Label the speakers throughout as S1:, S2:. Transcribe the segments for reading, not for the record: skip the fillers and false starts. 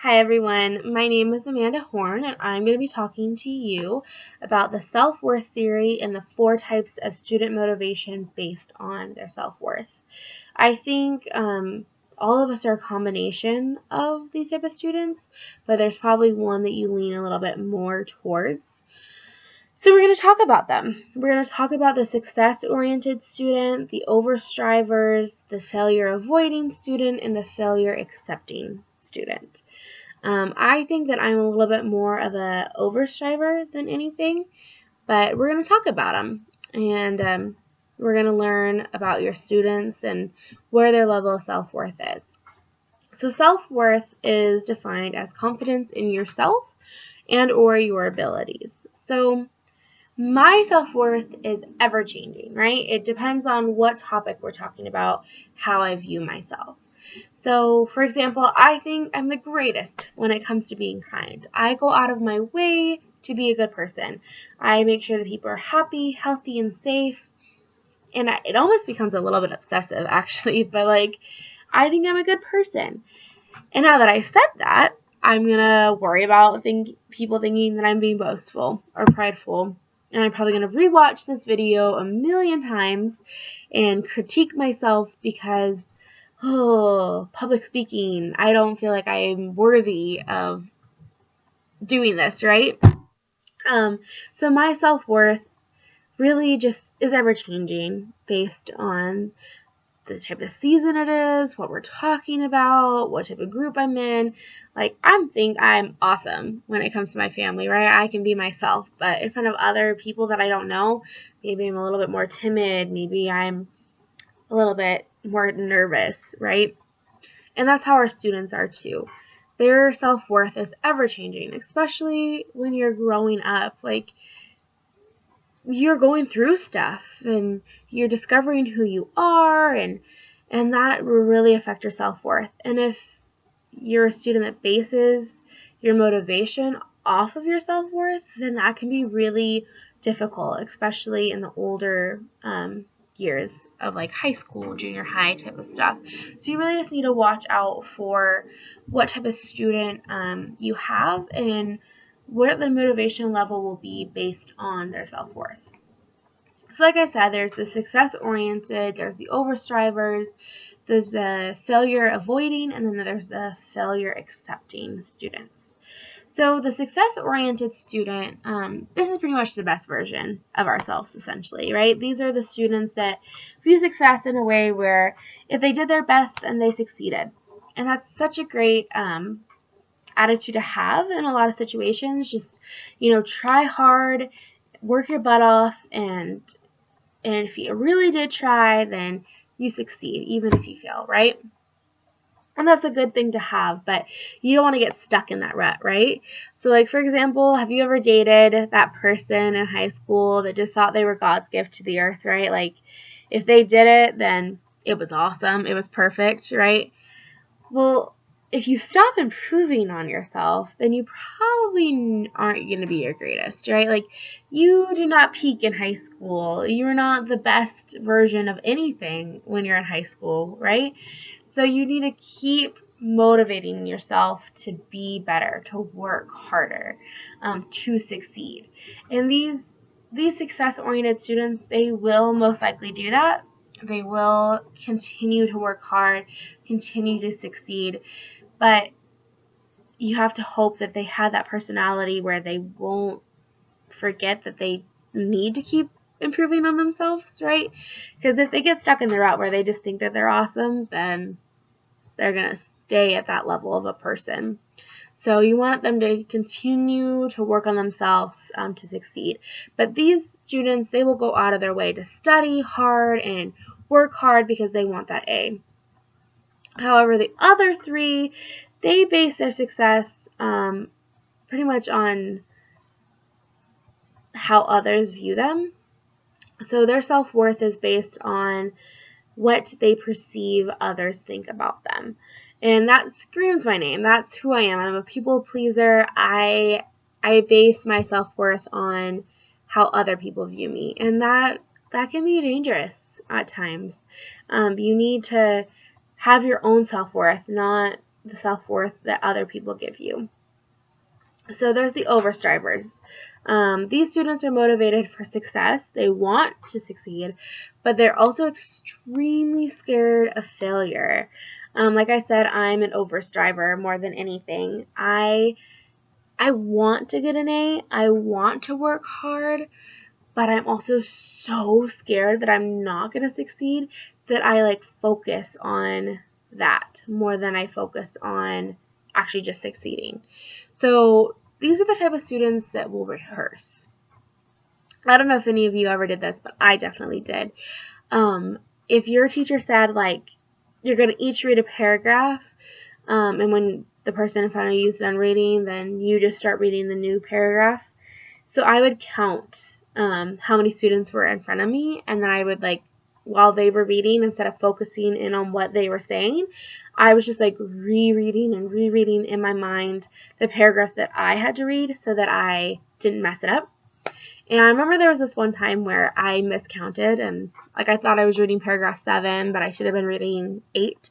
S1: Hi everyone, my name is Amanda Horn and I'm going to be talking to you about the self-worth theory and the 4 types of student motivation based on their self-worth. I think all of us are a combination of these type of students, but there's probably one that you lean a little bit more towards. So we're going to talk about them. We're going to talk about the success-oriented student, the overstrivers, the failure-avoiding student, and the failure-accepting student. I think that I'm a little bit more of a overstriver than anything, but we're going to talk about them, and we're going to learn about your students and where their level of self-worth is. So self-worth is defined as confidence in yourself and or your abilities. So my self-worth is ever-changing, right? It depends on what topic we're talking about, how I view myself. So, for example, I think I'm the greatest when it comes to being kind. I go out of my way to be a good person. I make sure that people are happy, healthy, and safe. And it almost becomes a little bit obsessive, actually, but I think I'm a good person. And now that I've said that, I'm going to worry about people thinking that I'm being boastful or prideful. And I'm probably going to rewatch this video a million times and critique myself because public speaking, I don't feel like I'm worthy of doing this, right? So my self-worth really just is ever changing based on the type of season it is, what we're talking about, what type of group I'm in. I think I'm awesome when it comes to my family, right? I can be myself, but in front of other people that I don't know, maybe I'm a little bit more timid, maybe I'm a little bit more nervous, right? And that's how our students are too. Their self-worth is ever changing, especially when you're growing up. You're going through stuff and you're discovering who you are, and that will really affect your self-worth. And if you're a student that bases your motivation off of your self-worth, then that can be really difficult, especially in the older years of high school, junior high type of stuff. So you really just need to watch out for what type of student you have and where the motivation level will be based on their self-worth. So like I said, there's the success-oriented, there's the overstrivers, there's the failure-avoiding, and then there's the failure-accepting students. So the success-oriented student, this is pretty much the best version of ourselves, essentially, right? These are the students that view success in a way where if they did their best, then they succeeded. And that's such a great attitude to have in a lot of situations. Just, try hard, work your butt off, and if you really did try, then you succeed, even if you fail, right? And that's a good thing to have, but you don't want to get stuck in that rut, right? So, for example, have you ever dated that person in high school that just thought they were God's gift to the earth, right? If they did it, then it was awesome. It was perfect, right? Well, if you stop improving on yourself, then you probably aren't going to be your greatest, right? You do not peak in high school. You're not the best version of anything when you're in high school, right? So you need to keep motivating yourself to be better, to work harder, to succeed. And these success-oriented students, they will most likely do that. They will continue to work hard, continue to succeed, but you have to hope that they have that personality where they won't forget that they need to keep improving on themselves, right? Because if they get stuck in the rut where they just think that they're awesome, then they're going to stay at that level of a person. So you want them to continue to work on themselves to succeed. But these students, they will go out of their way to study hard and work hard because they want that A. However, the other 3, they base their success pretty much on how others view them. So their self-worth is based on what they perceive others think about them. And that screams my name. That's who I am. I'm a people pleaser. I base my self-worth on how other people view me. And that can be dangerous at times. You need to have your own self-worth, not the self-worth that other people give you. So there's the overstrivers. These students are motivated for success. They want to succeed, but they're also extremely scared of failure. Like I said, I'm an overstriver more than anything. I want to get an A. I want to work hard, but I'm also so scared that I'm not going to succeed that I focus on that more than I focus on actually just succeeding. So these are the type of students that will rehearse. I don't know if any of you ever did this, but I definitely did. If your teacher said, you're going to each read a paragraph, and when the person in front of you is done reading, then you just start reading the new paragraph. So I would count how many students were in front of me, and then I would, while they were reading, instead of focusing in on what they were saying, I was just rereading and rereading in my mind the paragraph that I had to read so that I didn't mess it up. And I remember there was this one time where I miscounted, and I thought I was reading paragraph 7, but I should have been reading 8.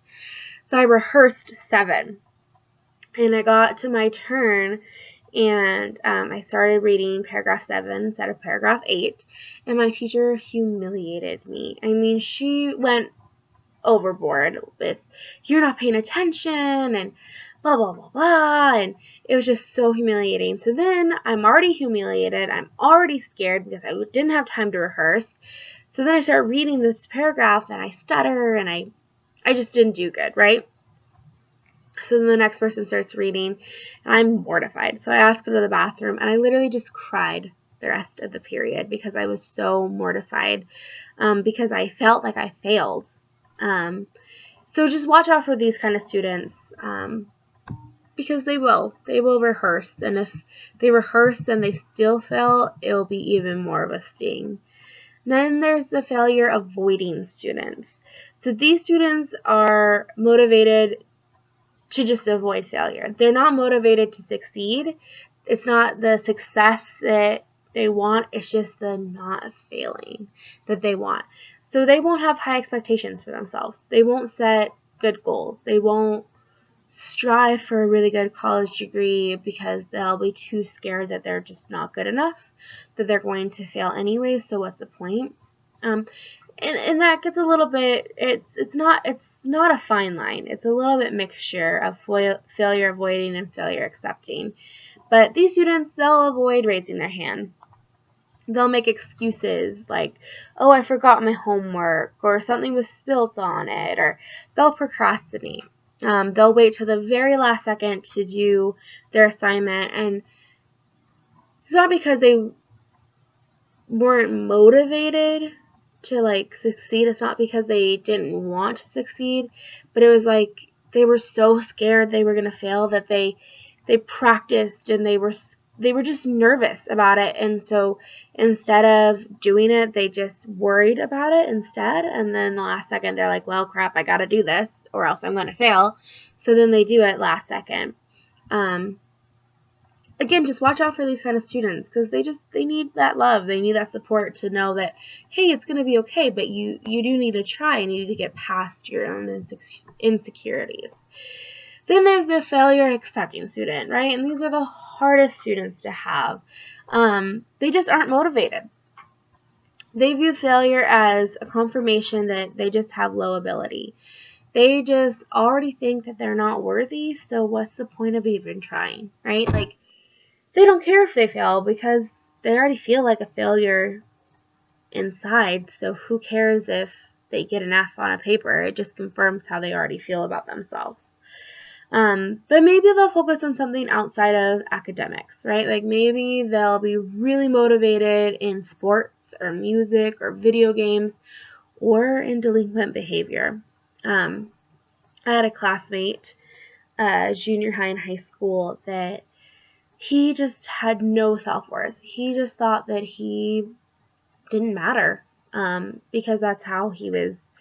S1: So I rehearsed 7, and I got to my turn, and I started reading paragraph 7 instead of paragraph 8, and my teacher humiliated me. I mean, she went overboard with, "You're not paying attention," and blah, blah, blah, blah, and it was just so humiliating. So then I'm already humiliated. I'm already scared because I didn't have time to rehearse. So then I start reading this paragraph, and I stutter, and I just didn't do good, right? So then the next person starts reading, and I'm mortified. So I asked to go to the bathroom, and I literally just cried the rest of the period because I was so mortified, because I felt like I failed. So just watch out for these kind of students, because they will rehearse, and if they rehearse and they still fail, it will be even more of a sting. Then there's the failure avoiding students. So these students are motivated to just avoid failure. They're not motivated to succeed. It's not the success that they want, it's just the not failing that they want. So they won't have high expectations for themselves. They won't set good goals. They won't strive for a really good college degree because they'll be too scared that they're just not good enough, that they're going to fail anyway, so what's the point? And that gets a little bit, it's not a fine line. It's a little bit mixture of failure avoiding and failure accepting. But these students, they'll avoid raising their hand. They'll make excuses like, "Oh, I forgot my homework," or something was spilt on it, or they'll procrastinate. They'll wait till the very last second to do their assignment, and it's not because they weren't motivated to succeed. It's not because they didn't want to succeed, but it was they were so scared they were going to fail that they practiced, and they were just nervous about it, and so instead of doing it, they just worried about it instead, and then the last second they're like, "Well, crap, I got to do this or else I'm going to fail." So then they do it last second. Again, just watch out for these kind of students because they need that love. They need that support to know that, hey, it's going to be okay, but you do need to try, and you need to get past your own insecurities. Then there's the failure accepting student, right? And these are the hardest students to have. They just aren't motivated. They view failure as a confirmation that they just have low ability. They just already think that they're not worthy, so what's the point of even trying, right? They don't care if they fail because they already feel like a failure inside, so who cares if they get an F on a paper? It just confirms how they already feel about themselves. But maybe they'll focus on something outside of academics, right? Maybe they'll be really motivated in sports or music or video games or in delinquent behavior. I had a classmate, junior high and high school, that he just had no self-worth. He just thought that he didn't matter, because that's how he was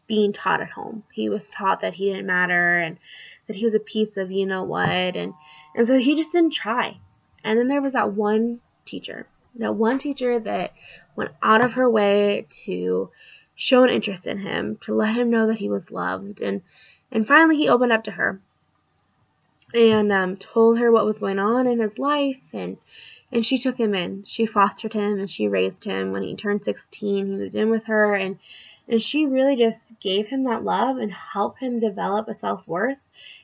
S1: being taught at home. He was taught that he didn't matter and that he was a piece of you-know-what, and so he just didn't try. And then there was that one teacher that went out of her way to show an interest in him, to let him know that he was loved, and finally he opened up to her. and told her what was going on in his life, and she took him in. She fostered him and she raised him. When he turned 16, he moved in with her, and she really just gave him that love and helped him develop a self-worth.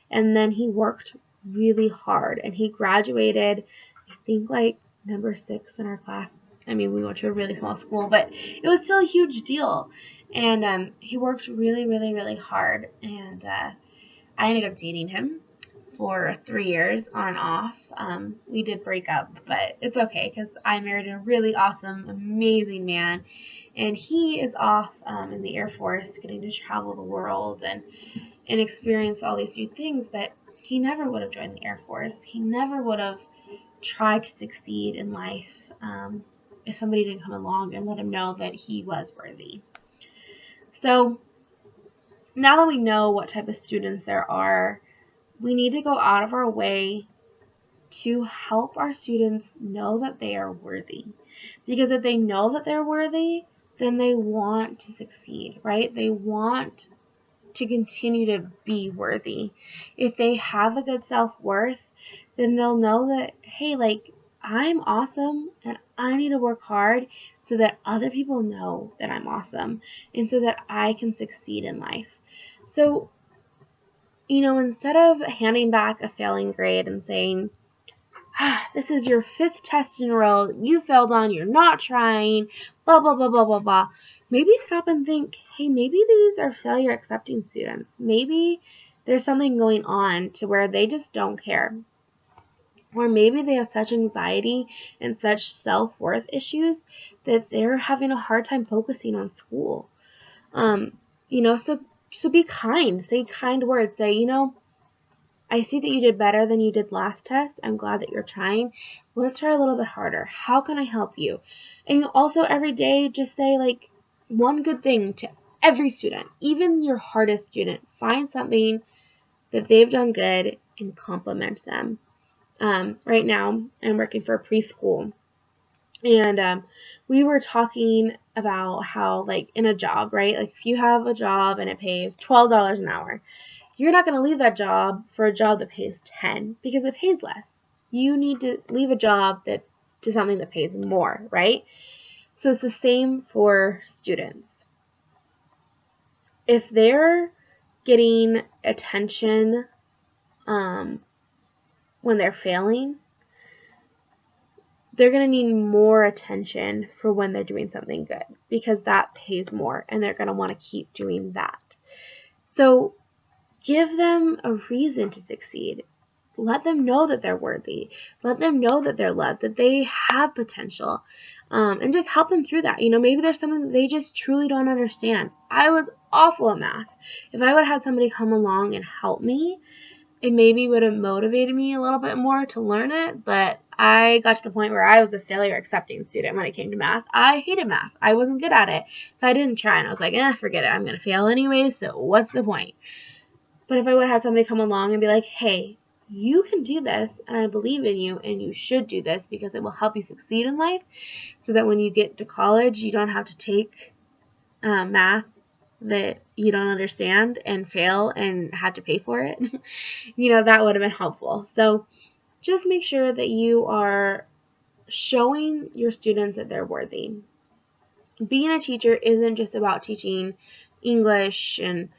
S1: And then he worked really hard, and he graduated, I think, like number 6 in our class. I mean, we went to a really small school, but it was still a huge deal. And he worked really, really, really hard, and I ended up dating him for 3 years on and off. We did break up, but it's okay because I married a really awesome, amazing man, and he is off in the Air Force, getting to travel the world and experience all these new things. But he never would have joined the Air Force. He never would have tried to succeed in life if somebody didn't come along and let him know that he was worthy. So now that we know what type of students there are, we need to go out of our way to help our students know that they are worthy. Because if they know that they're worthy, then they want to succeed, right? They want to continue to be worthy. If they have a good self-worth, then they'll know that, hey, like, I'm awesome and I need to work hard so that other people know that I'm awesome and so that I can succeed in life. So, instead of handing back a failing grade and saying, this is your 5th test in a row that you failed on, you're not trying, blah, blah, blah, blah, blah, blah. Maybe stop and think, hey, maybe these are failure accepting students. Maybe there's something going on to where they just don't care. Or maybe they have such anxiety and such self-worth issues that they're having a hard time focusing on school. So be kind. Say kind words. Say, I see that you did better than you did last test. I'm glad that you're trying. Let's try a little bit harder. How can I help you? And also every day just say like one good thing to every student, even your hardest student. Find something that they've done good and compliment them. Right now, I'm working for a preschool, and we were talking about how, like, in a job, right? Like, if you have a job and it pays $12 an hour, you're not going to leave that job for a job that pays $10 because it pays less. You need to leave a job to something that pays more, right? So it's the same for students. If they're getting attention when they're failing, they're going to need more attention for when they're doing something good because that pays more and they're going to want to keep doing that. So give them a reason to succeed. Let them know that they're worthy. Let them know that they're loved, that they have potential, and just help them through that. Maybe there's something that they just truly don't understand. I was awful at math. If I would have had somebody come along and help me, it maybe would have motivated me a little bit more to learn it, but I got to the point where I was a failure accepting student when it came to math. I hated math. I wasn't good at it, so I didn't try, and I was like, forget it. I'm going to fail anyway, so what's the point? But if I would have somebody come along and be like, hey, you can do this, and I believe in you, and you should do this because it will help you succeed in life so that when you get to college, you don't have to take math that you don't understand and fail and have to pay for it. That would have been helpful. So just make sure that you are showing your students that they're worthy. Being a teacher isn't just about teaching English and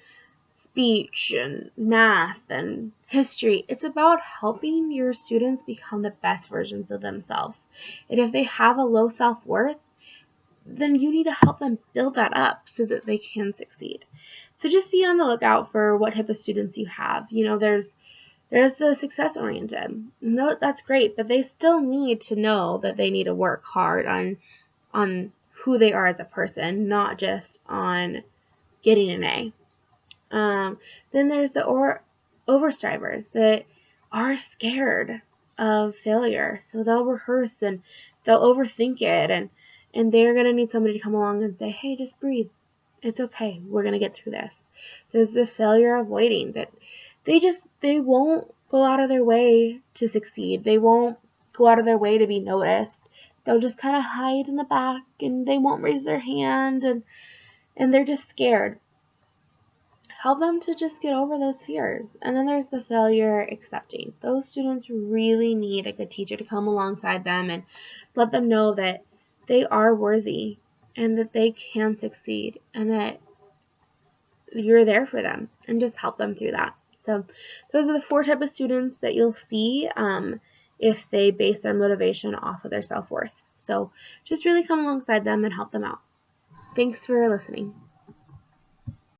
S1: speech and math and history. It's about helping your students become the best versions of themselves. And if they have a low self-worth, then you need to help them build that up so that they can succeed. So just be on the lookout for what type of students you have. There's the success-oriented. No, that's great, but they still need to know that they need to work hard on who they are as a person, not just on getting an A. Then there's the overstrivers that are scared of failure, so they'll rehearse and they'll overthink it, and they're going to need somebody to come along and say, hey, just breathe. It's okay. We're going to get through this. There's the failure avoiding that they won't go out of their way to succeed. They won't go out of their way to be noticed. They'll just kind of hide in the back and they won't raise their hand and they're just scared. help them to just get over those fears. And then there's the failure accepting. Those students really need a good teacher to come alongside them and let them know that they are worthy and that they can succeed and that you're there for them, and just help them through that. So those are the 4 types of students that you'll see if they base their motivation off of their self-worth. So just really come alongside them and help them out. Thanks for listening.